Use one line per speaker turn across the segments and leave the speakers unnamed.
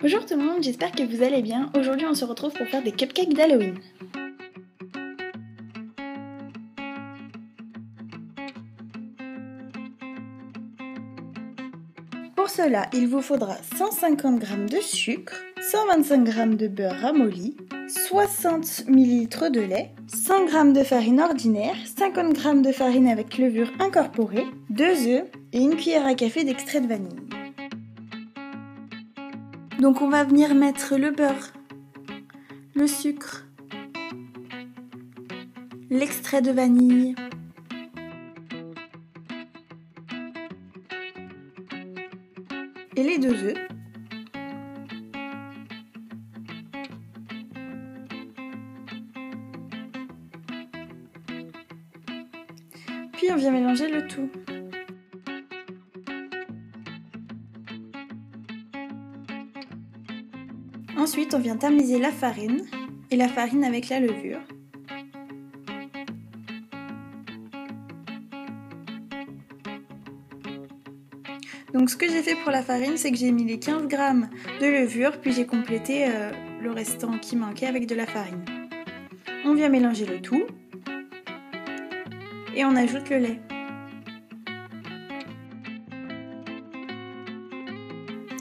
Bonjour tout le monde, j'espère que vous allez bien. Aujourd'hui on se retrouve pour faire des cupcakes d'Halloween. Pour cela, il vous faudra 150 g de sucre, 125 g de beurre ramolli, 60 ml de lait, 100 g de farine ordinaire, 50 g de farine avec levure incorporée, 2 œufs et une cuillère à café d'extrait de vanille. Donc on va venir mettre le beurre, le sucre, l'extrait de vanille, et les 2 œufs. Puis on vient mélanger le tout. Ensuite, on vient tamiser la farine et la farine avec la levure. Donc ce que j'ai fait pour la farine, c'est que j'ai mis les 15 g de levure, puis j'ai complété le restant qui manquait avec de la farine. On vient mélanger le tout et on ajoute le lait.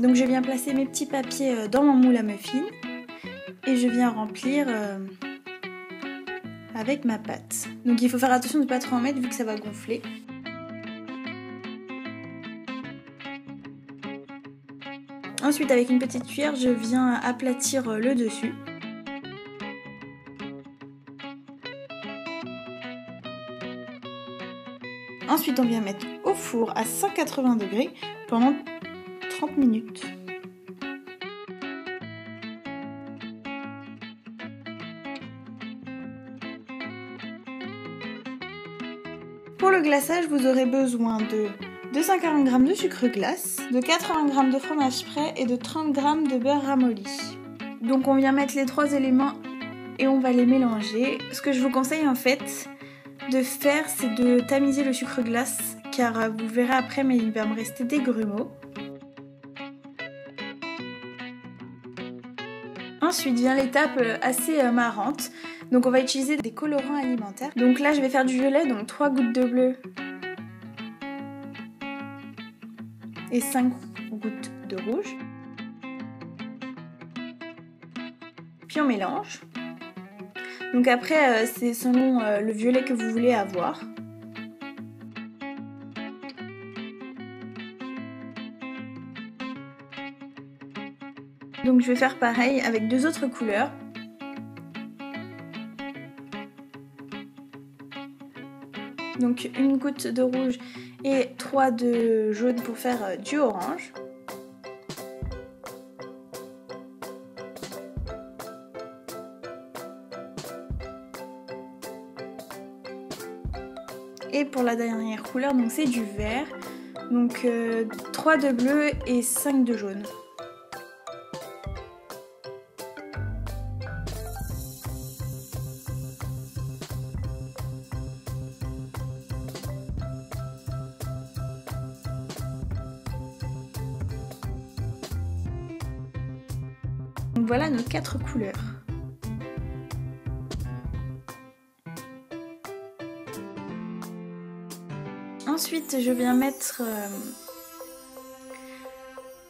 Donc je viens placer mes petits papiers dans mon moule à muffins et je viens remplir avec ma pâte. Donc il faut faire attention de ne pas trop en mettre vu que ça va gonfler. Ensuite avec une petite cuillère je viens aplatir le dessus. Ensuite on vient mettre au four à 180 degrés pendant 30 minutes. Pour le glaçage, vous aurez besoin de 240 g de sucre glace, de 80 g de fromage frais et de 30 g de beurre ramolli. Donc on vient mettre les 3 éléments et on va les mélanger. Ce que je vous conseille en fait de faire, c'est de tamiser le sucre glace car vous verrez après, mais il va me rester des grumeaux. Ensuite vient l'étape assez marrante, donc on va utiliser des colorants alimentaires. Donc là je vais faire du violet, donc 3 gouttes de bleu et 5 gouttes de rouge. Puis on mélange. Donc après c'est selon le violet que vous voulez avoir. Donc je vais faire pareil avec 2 autres couleurs. Donc une goutte de rouge et 3 de jaune pour faire du orange. Et pour la dernière couleur, donc c'est du vert. Donc 3 de bleu et 5 de jaune. Donc voilà nos 4 couleurs. Ensuite, je viens mettre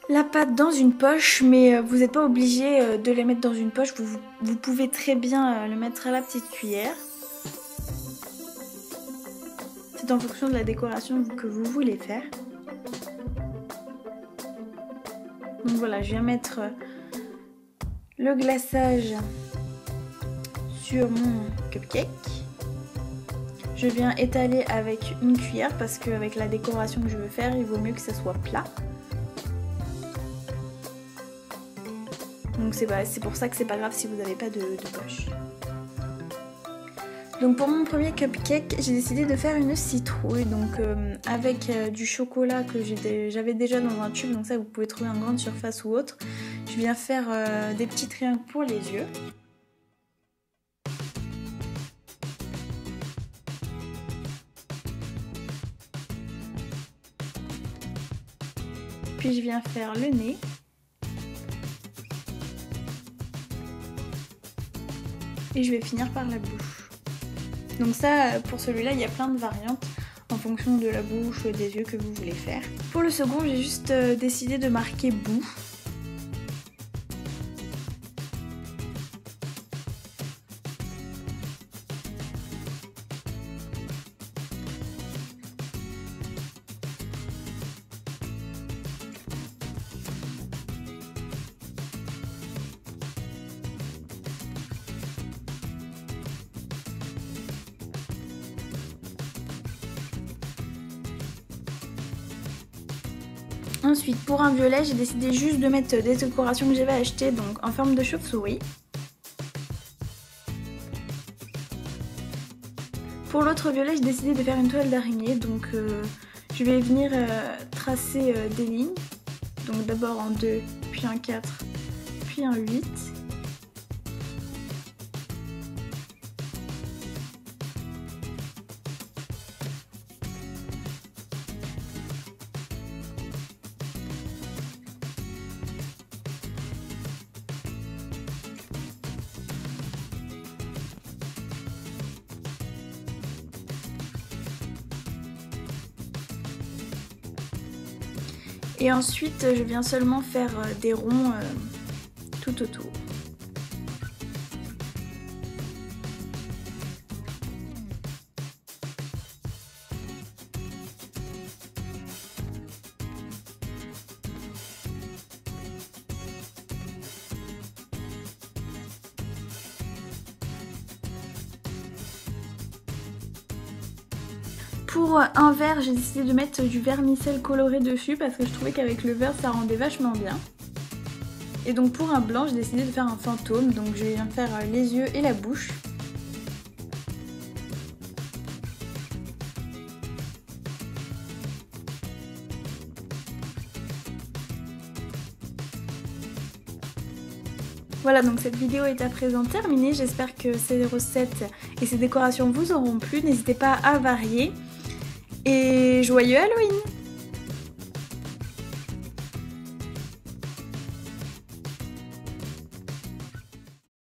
la pâte dans une poche, mais vous n'êtes pas obligé de la mettre dans une poche. Vous pouvez très bien le mettre à la petite cuillère. C'est en fonction de la décoration que vous voulez faire. Donc voilà, je viens mettre le glaçage sur mon cupcake. Je viens étaler avec une cuillère parce qu'avec la décoration que je veux faire, il vaut mieux que ça soit plat. Donc c'est pour ça que c'est pas grave si vous n'avez pas de poche. Donc pour mon premier cupcake, j'ai décidé de faire une citrouille, donc avec du chocolat que j'avais déjà dans un tube, donc ça vous pouvez trouver en grande surface ou autre. Je viens faire des petits triangles pour les yeux. Puis je viens faire le nez. et je vais finir par la bouche. Donc ça, pour celui-là, il y a plein de variantes en fonction de la bouche, des yeux que vous voulez faire. Pour le second, j'ai juste décidé de marquer bout. Ensuite, pour un violet, j'ai décidé juste de mettre des décorations que j'avais achetées, donc en forme de chauve-souris. Pour l'autre violet, j'ai décidé de faire une toile d'araignée, donc je vais venir tracer des lignes. Donc d'abord en 2, puis en 4, puis en 8. Et ensuite, je viens seulement faire des ronds tout autour. Pour un vert, j'ai décidé de mettre du vermicelle coloré dessus parce que je trouvais qu'avec le vert ça rendait vachement bien. Et donc pour un blanc, j'ai décidé de faire un fantôme, donc je viens faire les yeux et la bouche. Voilà, donc cette vidéo est à présent terminée. J'espère que ces recettes et ces décorations vous auront plu. N'hésitez pas à varier. Et joyeux Halloween!